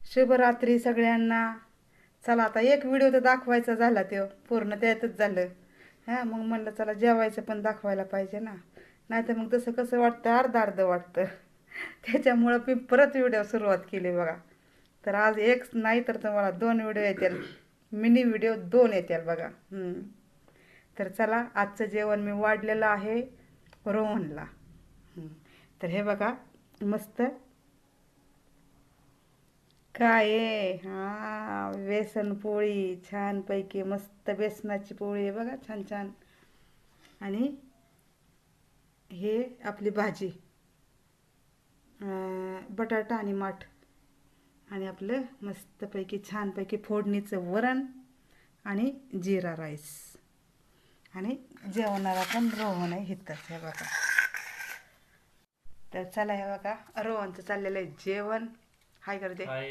शुभरात्री सगळ्यांना. चला आता एक व्हिडिओ तर दाखवायचा झाला तो पूर्ण त्यातच झालं. हां मग म्हणलं चला जेवायचं पण दाखवायला पाहिजे ना, नाहीतर मग तसं कसं वाटतं अर्ध अर्ध वाटतं. त्याच्यामुळं मी परत व्हिडिओ सुरुवात केली बघा. तर आज एक नाही तर तुम्हाला 2 व्हिडिओ येतील, मिनी व्हिडिओ 2 येतील बघा. तर चला आजचं जेवण मी वाढलेलं आहे रोहनला. तर हे बघा मस्त काय आहे, हां बेसन पोळी छानपैकी मस्त बेसनाची पोळी आहे बघा, छान छान. आणि हे आपली भाजी बटाटा आणि माठ, आणि आपलं मस्तपैकी छानपैकी फोडणीचं वरण आणि जिरा राईस. आणि जेवणाला पण रोहन आहे हिथंच हे बघा. तर चला हे बघा रोहनचं चाललेलं आहे जेवण. हाय करते.